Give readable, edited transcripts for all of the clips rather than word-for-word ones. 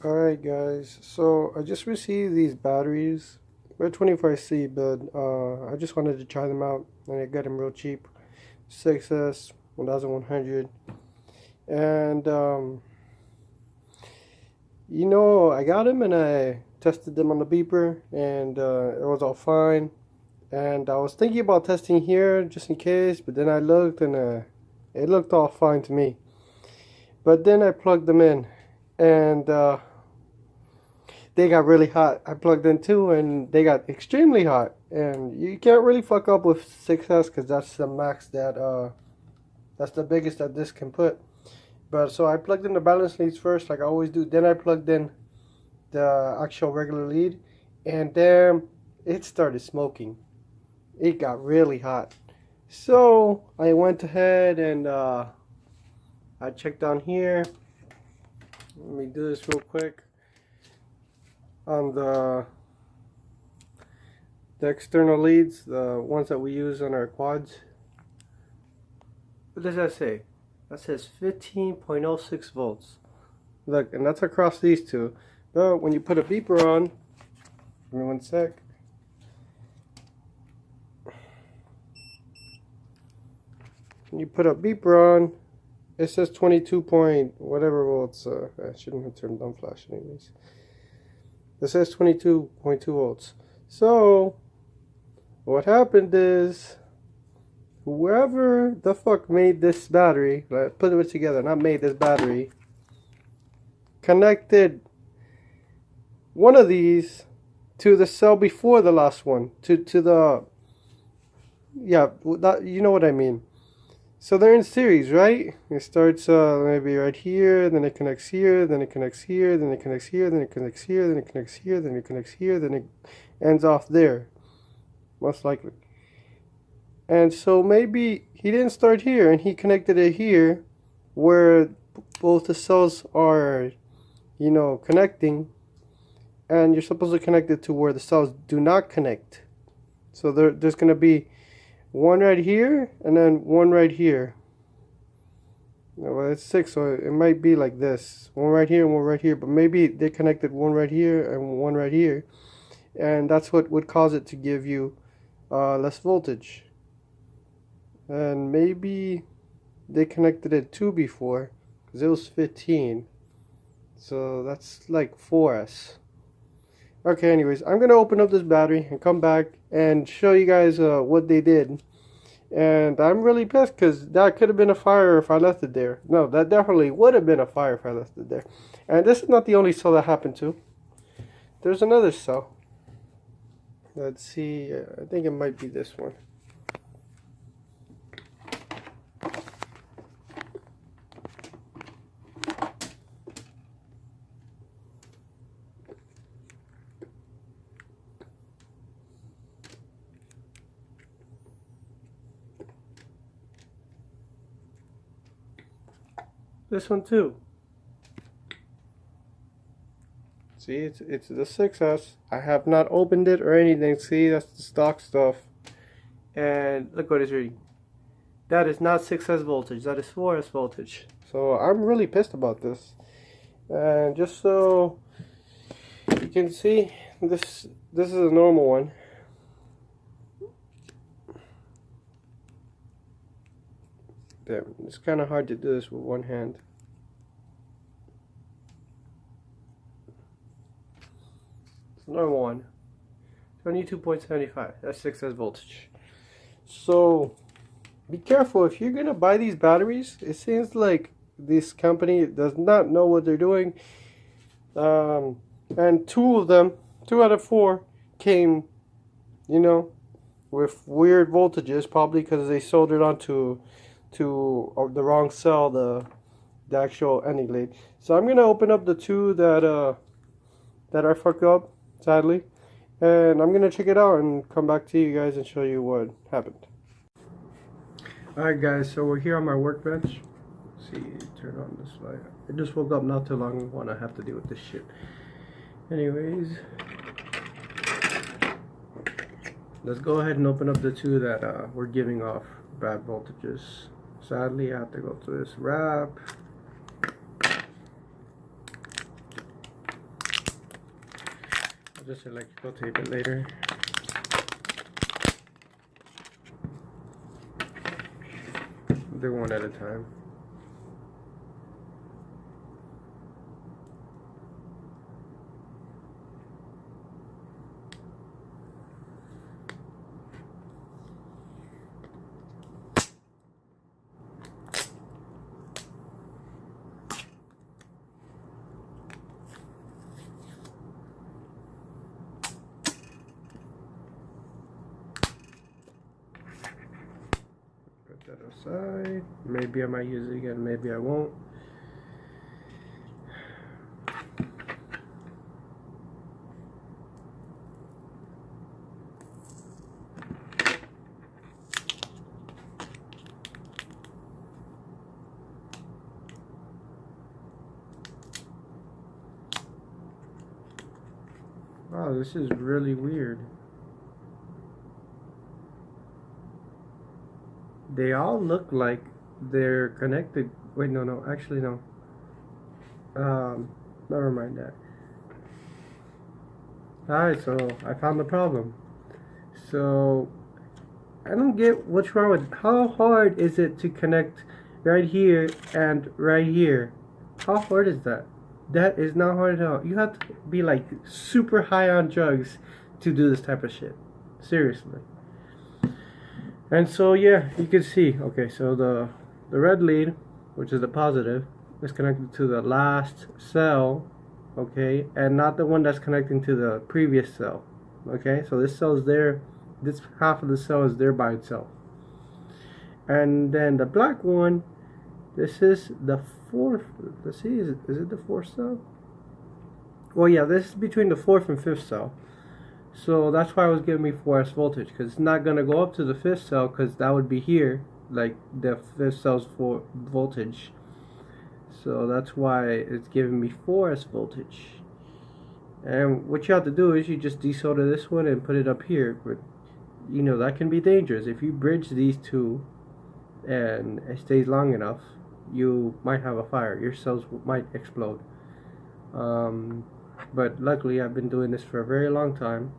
Alright guys, so I just received these batteries. They're 25C, but I just wanted to try them out and I got them real cheap. 6S 1100. And I got them and I tested them on the beeper and it was all fine. And I was thinking about testing here just in case, but then I looked and it looked all fine to me. But then I plugged them in and they got really hot. I plugged in two and they got extremely hot. And you can't really fuck up with 6S because that's the max that's the biggest that this can put. But so I plugged in the balance leads first, like I always do. Then I plugged in the actual regular lead, and then it started smoking. It got really hot. So I went ahead and I checked down here. Let me do this real quick. On the external leads, the ones that we use on our quads. What does that say? That says 15.06 volts. Look, and that's across these two. But when you put a beeper on, give me one sec. When you put a beeper on, it says 22 point whatever volts. I shouldn't have turned on flash anyways. It says 22.2 volts. So what happened is whoever the fuck made this battery, like put it together, not made this battery, connected one of these to the cell before the last one, to the, yeah, that, you know what I mean. So they're in series, right? It starts maybe right here, then it connects here, then it connects here, then it connects here, then it connects here, then it connects here, then it connects here, then it ends off there, most likely. And so maybe he didn't start here and he connected it here where both the cells are, connecting, and you're supposed to connect it to where the cells do not connect. So there's going to be one right here and then one right here. Well, it's 6, so it might be like this. One right here and one right here, but maybe they connected one right here and one right here, and that's what would cause it to give you less voltage. And maybe they connected it 2 before because it was 15, so that's like 4S. Okay, anyways, I'm gonna open up this battery and come back and show you guys what they did. And I'm really pissed because that could have been a fire if I left it there. No, that definitely would have been a fire if I left it there. And this is not the only cell that happened to. There's another cell. Let's see, I think it might be this one. This one too. See, it's the 6S. I have not opened it or anything. See, that's the stock stuff. And look what it's reading. That is not 6S voltage. That is 4S voltage. So I'm really pissed about this. And just so you can see, this is a normal one. Damn, it's kind of hard to do this with one hand. It's another one. 22.75. That's 6S voltage. So be careful if you're gonna buy these batteries. It seems like this company does not know what they're doing. And two out of four came, with weird voltages, probably because they soldered onto the wrong cell, the actual ending lead. So I'm gonna open up the two that I fucked up, sadly, and I'm gonna check it out and come back to you guys and show you what happened. Alright guys, so we're here on my workbench. Let's see, turn on this light. I just woke up not too long ago and I have to deal with this shit. Anyways, let's go ahead and open up the two that we're giving off bad voltages. Sadly, I have to go through this wrap. I'll just electrical tape it later. Do one at a time. That aside. Maybe I might use it again, maybe I won't. Wow, this is really weird. They all look like they're connected. Wait, no, actually no. Never mind that. Alright, so I found the problem. So I don't get what's wrong with how hard is it to connect right here and right here? How hard is that? That is not hard at all. You have to be like super high on drugs to do this type of shit. Seriously. And so yeah, you can see, okay, so the red lead, which is the positive, is connected to the last cell, okay, and not the one that's connecting to the previous cell, okay. So this cell is there, this half of the cell is there by itself. And then the black one, this is the fourth, let's see, is it the fourth cell? Well, yeah, this is between the fourth and fifth cell. So that's why it was giving me 4S voltage, because it's not going to go up to the fifth cell, because that would be here, like the fifth cell's for voltage. So that's why it's giving me 4S voltage. And what you have to do is you just desolder this one and put it up here. But you know, that can be dangerous. If you bridge these two and it stays long enough, you might have a fire. Your cells might explode. But luckily I've been doing this for a very long time.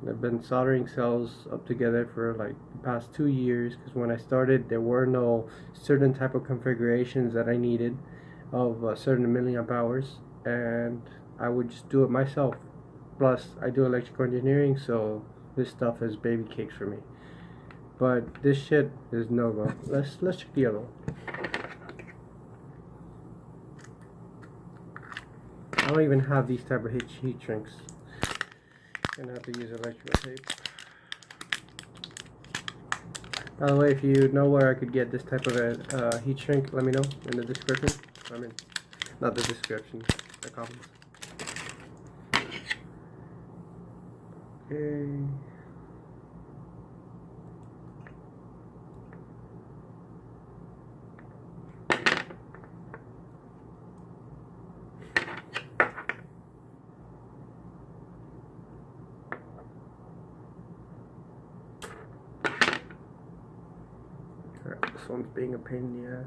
I've been soldering cells up together for like the past 2 years, because when I started there were no certain type of configurations that I needed of certain milliamp hours, and I would just do it myself. Plus I do electrical engineering, so this stuff is baby cakes for me. But this shit is no go. Let's check the other one. I don't even have these type of heat shrinks. Gonna have to use electrical tape. By the way, if you know where I could get this type of a heat shrink, let me know in the description. I mean, not the description, the comments. Okay. This one's being a pain in the ass.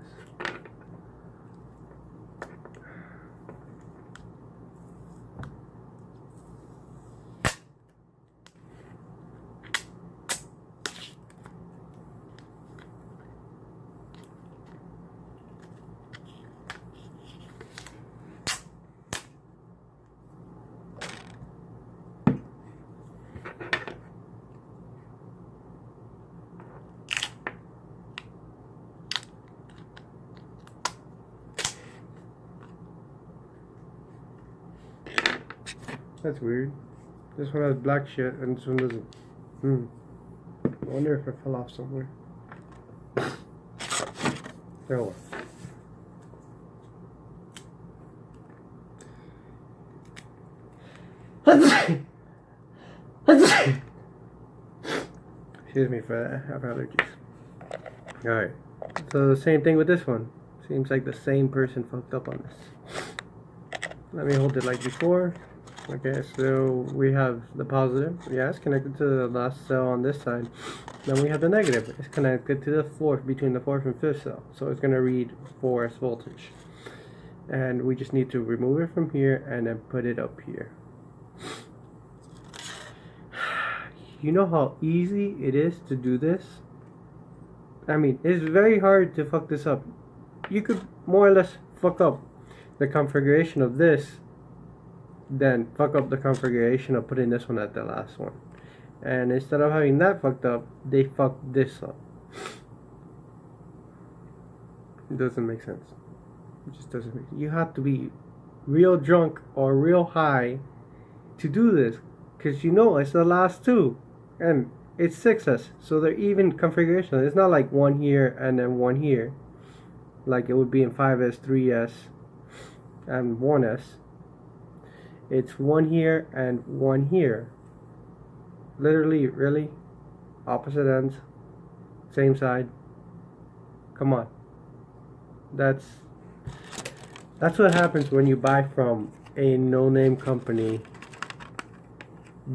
That's weird. This one has black shit and this one doesn't. I wonder if it fell off somewhere. Oh. Excuse me for that. I have allergies. Alright. So the same thing with this one. Seems like the same person fucked up on this. Let me hold it like before. Okay, so we have the positive. Yeah, it's connected to the last cell on this side. Then we have the negative. It's connected to the fourth, between the fourth and fifth cell. So it's going to read 4S voltage. And we just need to remove it from here and then put it up here. you know how easy it is to do this? I mean, it's very hard to fuck this up. You could more or less fuck up the configuration of this, then fuck up the configuration of putting this one at the last one. And instead of having that fucked up, they fucked this up. It doesn't make sense. It just doesn't make sense. You have to be real drunk or real high to do this, because you know it's the last two, and it's 6S, so they're even configuration. It's not like one here and then one here, like it would be in 5S, 3S, and 1S. It's one here and one here. Literally, really, opposite ends, same side. Come on. That's what happens when you buy from a no-name company,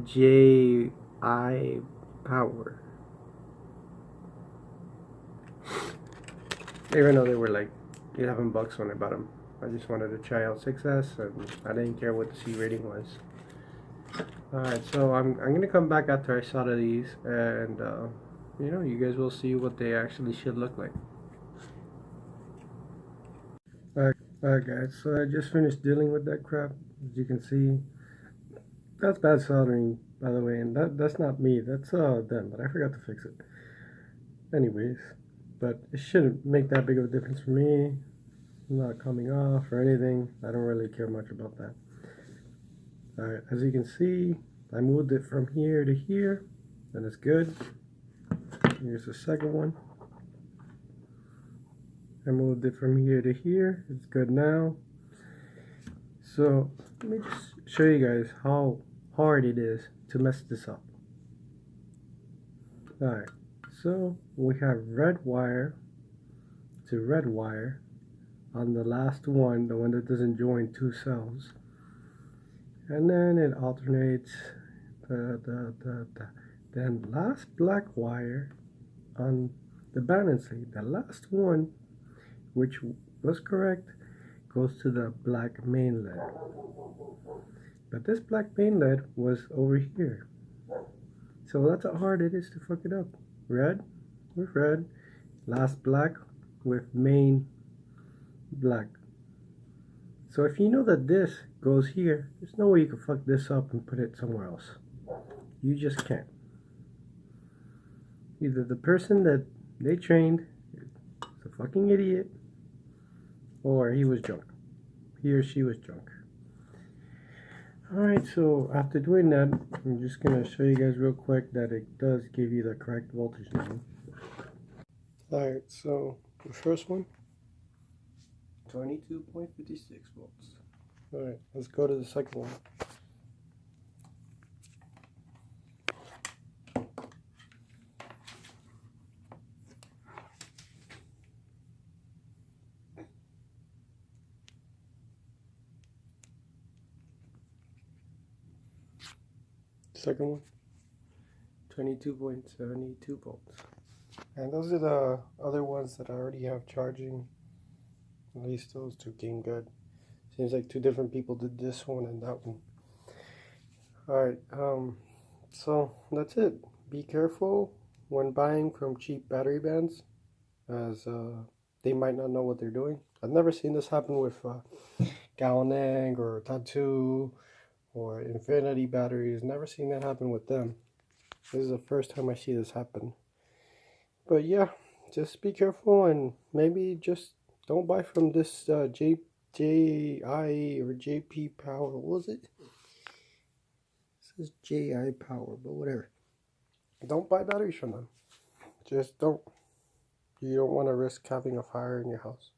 JIpower. Even though they were like $11 when I bought them. I just wanted to try out 6S, and I didn't care what the C rating was. Alright, so I'm gonna come back after I solder these, and you know, you guys will see what they actually should look like. Alright guys, so I just finished dealing with that crap. As you can see, that's bad soldering, by the way, and that's not me, that's them, but I forgot to fix it. Anyways, but it shouldn't make that big of a difference for me. Not coming off or anything. I don't really care much about that. Alright, as you can see, I moved it from here to here, and it's good. Here's the second one. I moved it from here to here. It's good now. So let me just show you guys how hard it is to mess this up. Alright, so we have red wire to red wire on the last one, the one that doesn't join two cells, and then it alternates then last black wire on the balance lead. The last one, which was correct, goes to the black main lead, but this black main lead was over here. So that's how hard it is to fuck it up. Red with red, last black with main black. So if you know that this goes here, there's no way you can fuck this up and put it somewhere else. You just can't. Either the person that they trained is a fucking idiot, or he was drunk. He or she was drunk. Alright, so after doing that, I'm just going to show you guys real quick that it does give you the correct voltage now. Alright, so the first one, 22.56 volts. Alright, let's go to the second one. Second one, 22.72 volts. And those are the other ones that I already have charging. At least those two came good. Seems like two different people did this one and that one. Alright, so that's it. Be careful when buying from cheap battery bands, as they might not know what they're doing. I've never seen this happen with Galvaneg or Tattoo or Infinity batteries. Never seen that happen with them. This is the first time I see this happen. But yeah, just be careful, and maybe just don't buy from this JI or JIpower. What was it? This is JIpower, but whatever. Don't buy batteries from them. Just don't. You don't want to risk having a fire in your house.